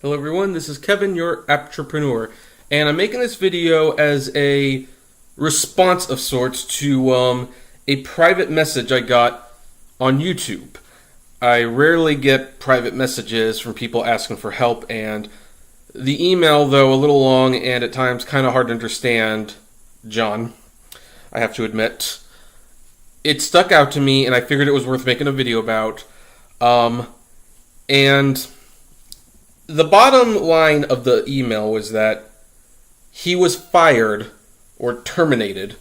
Hello everyone, this is Kevin, your entrepreneur, and I'm making this video as a response of sorts to a private message I got on YouTube. I rarely get private messages from people asking for help, and the email, though a little long and at times kind of hard to understand, John, I have to admit, it stuck out to me and I figured it was worth making a video about. And the bottom line of the email was that he was fired or terminated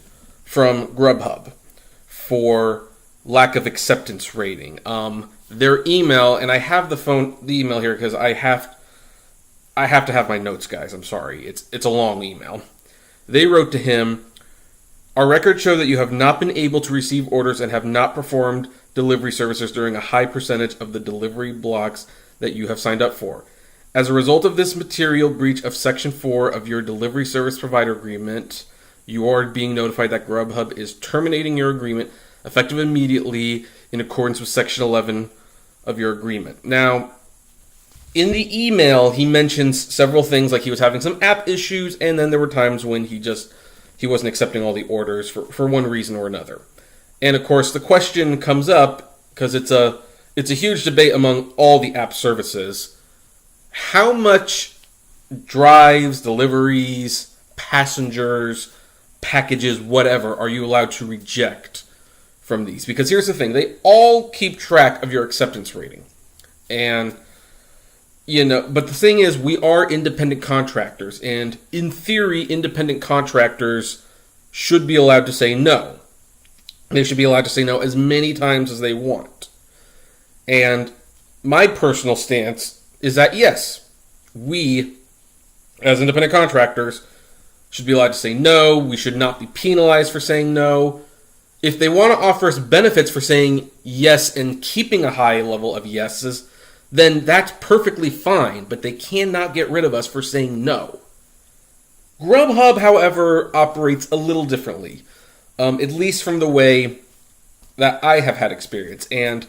from GrubHub for lack of acceptance rating. Their email, and I have the email here because I have to have my notes, guys. I'm sorry. It's a long email. They wrote to him, "Our records show that you have not been able to receive orders and have not performed delivery services during a high percentage of the delivery blocks that you have signed up for. As a result of this material breach of Section 4 of your delivery service provider agreement, you are being notified that GrubHub is terminating your agreement effective immediately in accordance with Section 11 of your agreement." Now, in the email, he mentions several things, like he was having some app issues, and then there were times when he wasn't accepting all the orders for one reason or another. And of course, the question comes up, because it's a huge debate among all the app services. How much drives, deliveries, passengers, packages, whatever, are you allowed to reject from these? Because here's the thing, they all keep track of your acceptance rating. And, but the thing is, we are independent contractors, and in theory, independent contractors should be allowed to say no. They should be allowed to say no as many times as they want. And my personal stance is that, yes, we, as independent contractors, should be allowed to say no. We should not be penalized for saying no. If they want to offer us benefits for saying yes and keeping a high level of yeses, then that's perfectly fine, but they cannot get rid of us for saying no. GrubHub, however, operates a little differently, at least from the way that I have had experience. And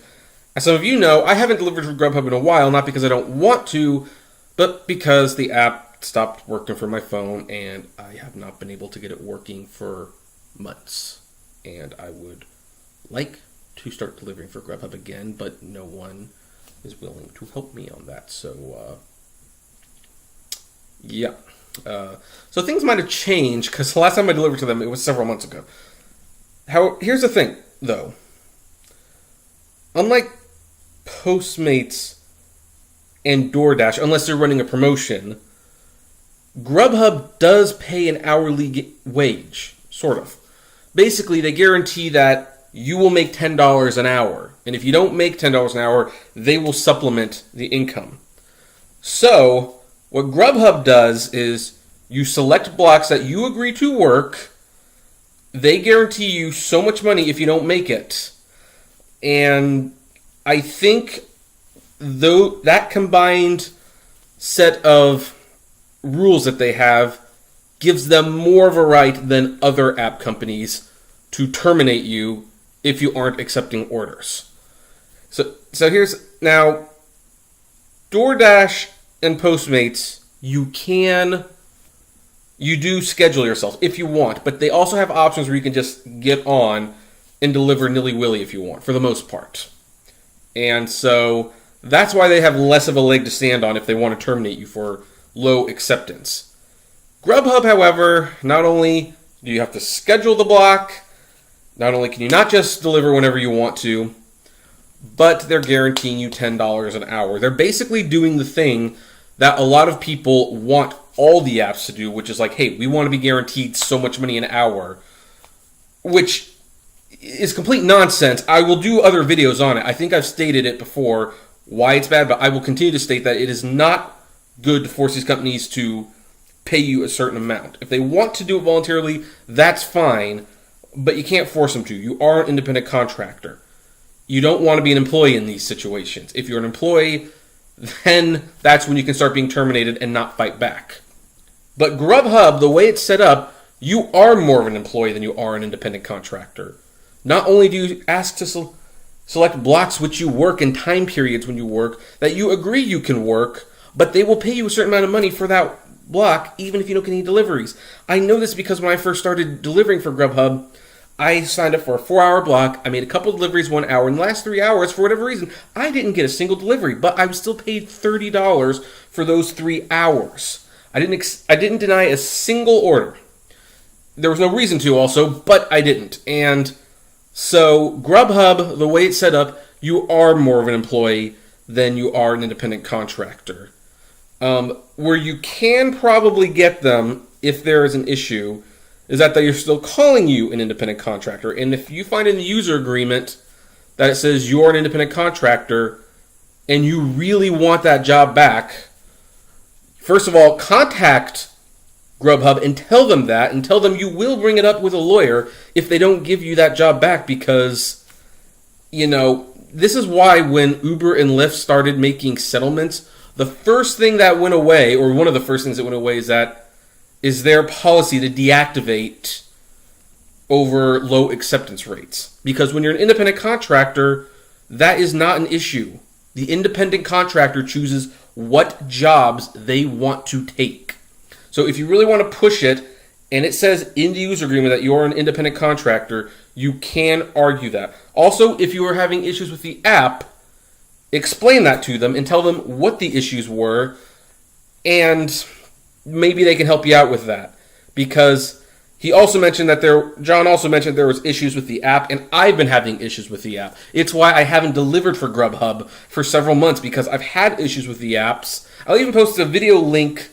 as some of you know, I haven't delivered for GrubHub in a while, not because I don't want to, but because the app stopped working for my phone, and I have not been able to get it working for months. And I would like to start delivering for GrubHub again, but no one is willing to help me on that. So, yeah. So things might have changed, because the last time I delivered to them, it was several months ago. Here's the thing, though. Unlike Postmates and DoorDash, unless they're running a promotion, GrubHub does pay an hourly wage, sort of. Basically, they guarantee that you will make $10 an hour. And if you don't make $10 an hour, they will supplement the income. So, what GrubHub does is you select blocks that you agree to work. They guarantee you so much money if you don't make it. And I think though that combined set of rules that they have gives them more of a right than other app companies to terminate you if you aren't accepting orders. So here's now DoorDash and Postmates, you do schedule yourself if you want, but they also have options where you can just get on and deliver nilly-willy if you want, for the most part. And so that's why they have less of a leg to stand on if they want to terminate you for low acceptance. GrubHub, however, not only do you have to schedule the block, not only can you not just deliver whenever you want to, but they're guaranteeing you $10 an hour. They're basically doing the thing that a lot of people want all the apps to do, which is like, hey, we want to be guaranteed so much money an hour, which is complete nonsense. I will do other videos on it. I think I've stated it before, why it's bad, but I will continue to state that it is not good to force these companies to pay you a certain amount. If they want to do it voluntarily, that's fine, but you can't force them to. You are an independent contractor. You don't want to be an employee in these situations. If you're an employee, then that's when you can start being terminated and not fight back. But GrubHub, the way it's set up, you are more of an employee than you are an independent contractor. Not only do you ask to select blocks which you work and time periods when you work that you agree you can work, but they will pay you a certain amount of money for that block, even if you don't get any deliveries. I know this because when I first started delivering for GrubHub, I signed up for a 4-hour block. I made a couple deliveries 1 hour. In the last 3 hours, for whatever reason, I didn't get a single delivery, but I was still paid $30 for those 3 hours. I didn't deny a single order. There was no reason to also, but I didn't. And so GrubHub, the way it's set up, you are more of an employee than you are an independent contractor. Where you can probably get them if there is an issue is that they're still calling you an independent contractor. And if you find in the user agreement that it says you're an independent contractor and you really want that job back, first of all, contact GrubHub and tell them that, and tell them you will bring it up with a lawyer if they don't give you that job back, because, this is why when Uber and Lyft started making settlements, the first thing that went away, or one of the first things that went away, is their policy to deactivate over low acceptance rates. Because when you're an independent contractor, that is not an issue. The independent contractor chooses what jobs they want to take. So if you really want to push it, and it says in the user agreement that you're an independent contractor, you can argue that. Also, if you are having issues with the app, explain that to them and tell them what the issues were, and maybe they can help you out with that. Because John also mentioned there was issues with the app, and I've been having issues with the app. It's why I haven't delivered for GrubHub for several months, because I've had issues with the apps. I'll even post a video link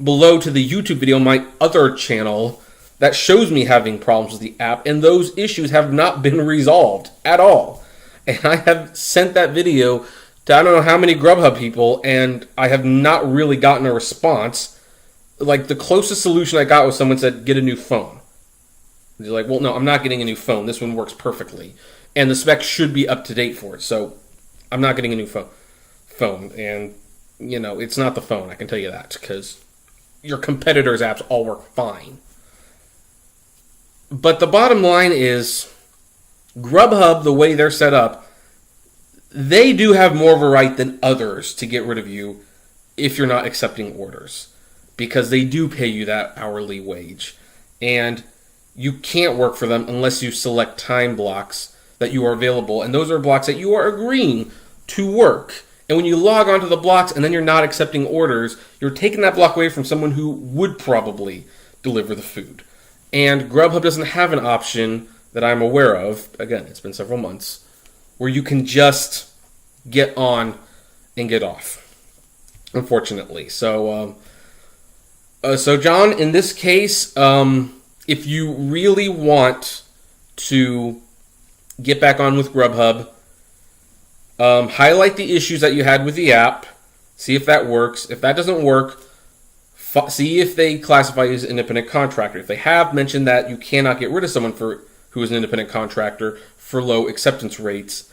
below to the YouTube video on my other channel that shows me having problems with the app, and those issues have not been resolved at all. And I have sent that video to I don't know how many GrubHub people, and I have not really gotten a response. Like, the closest solution I got was someone said, get a new phone. They're like, well, no, I'm not getting a new phone. This one works perfectly. And the specs should be up to date for it, so I'm not getting a new phone. And, it's not the phone, I can tell you that, because your competitors' apps all work fine. But the bottom line is, GrubHub, the way they're set up, they do have more of a right than others to get rid of you if you're not accepting orders, because they do pay you that hourly wage. And you can't work for them unless you select time blocks that you are available, and those are blocks that you are agreeing to work. And when you log onto the blocks and then you're not accepting orders, you're taking that block away from someone who would probably deliver the food. And GrubHub doesn't have an option that I'm aware of, again, it's been several months, where you can just get on and get off, unfortunately. So John, in this case, if you really want to get back on with GrubHub, highlight the issues that you had with the app, see if that works. If that doesn't work, see if they classify you as an independent contractor. If they have mentioned that you cannot get rid of someone who is an independent contractor for low acceptance rates,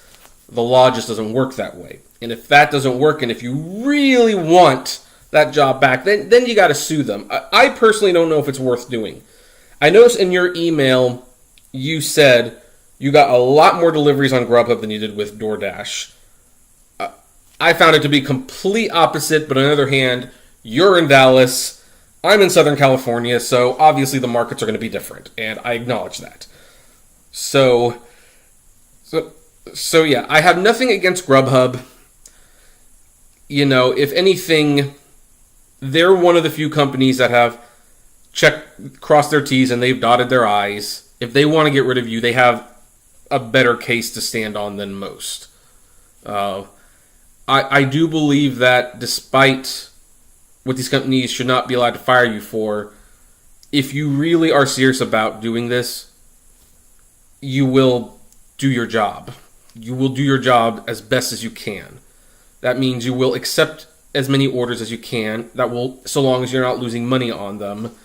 the law just doesn't work that way. And if that doesn't work, and if you really want that job back, then you got to sue them. I personally don't know if it's worth doing. I noticed in your email you said you got a lot more deliveries on GrubHub than you did with DoorDash. I found it to be complete opposite, but on the other hand, you're in Dallas, I'm in Southern California, so obviously the markets are going to be different, and I acknowledge that. So yeah, I have nothing against GrubHub. If anything, they're one of the few companies that have crossed their T's and they've dotted their I's. If they want to get rid of you, they have a better case to stand on than most. I do believe that despite what these companies should not be allowed to fire you for, if you really are serious about doing this, you will do your job. You will do your job as best as you can. That means you will accept as many orders as you can. So long as you're not losing money on them.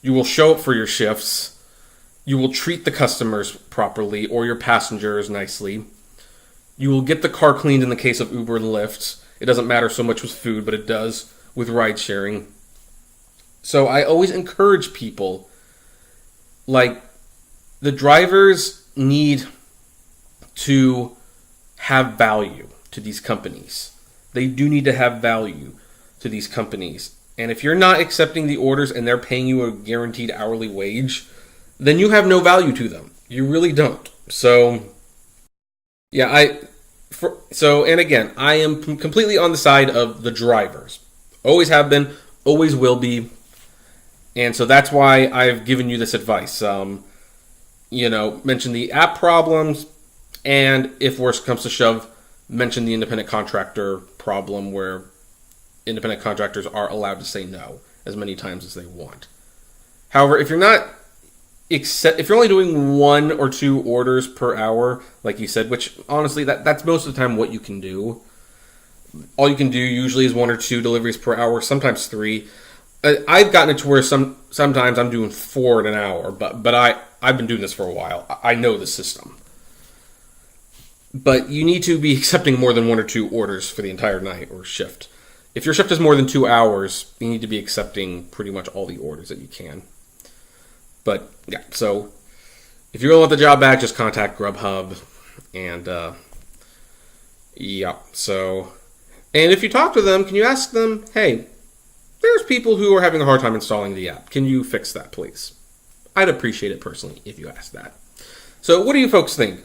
You will show up for your shifts. You will treat the customers properly or your passengers nicely. You will get the car cleaned in the case of Uber and Lyft. It doesn't matter so much with food, but it does with ride sharing. So I always encourage people, like, the drivers need to have value to these companies. They do need to have value. to these companies. And if you're not accepting the orders and they're paying you a guaranteed hourly wage, then you have no value to them. You really don't. So, yeah, and again, I am completely on the side of the drivers. Always have been, always will be. And so that's why I've given you this advice. Mention the app problems, and if worse comes to shove, mention the independent contractor problem where independent contractors are allowed to say no as many times as they want. However, if you're only doing 1 or 2 orders per hour, like you said, which honestly that's most of the time what you can do. All you can do usually is 1 or 2 deliveries per hour, sometimes 3. I've gotten it to where sometimes I'm doing 4 in an hour, but I've been doing this for a while. I know the system. But you need to be accepting more than 1 or 2 orders for the entire night or shift. If your shift is more than 2 hours, you need to be accepting pretty much all the orders that you can. But yeah, so if you really want the job back, just contact GrubHub. And and if you talk to them, can you ask them, hey, there's people who are having a hard time installing the app. Can you fix that, please? I'd appreciate it personally if you asked that. So what do you folks think?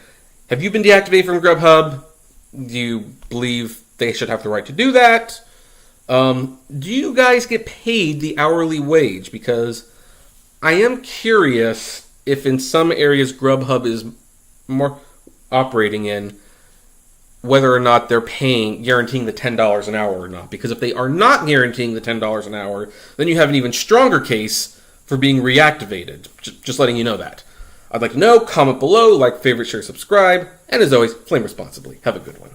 Have you been deactivated from GrubHub? Do you believe they should have the right to do that? Do you guys get paid the hourly wage? Because I am curious if in some areas GrubHub is more operating in, whether or not they're guaranteeing the $10 an hour or not. Because if they are not guaranteeing the $10 an hour, then you have an even stronger case for being reactivated. Just letting you know that. I'd like to know, comment below, like, favorite, share, subscribe, and as always, flame responsibly. Have a good one.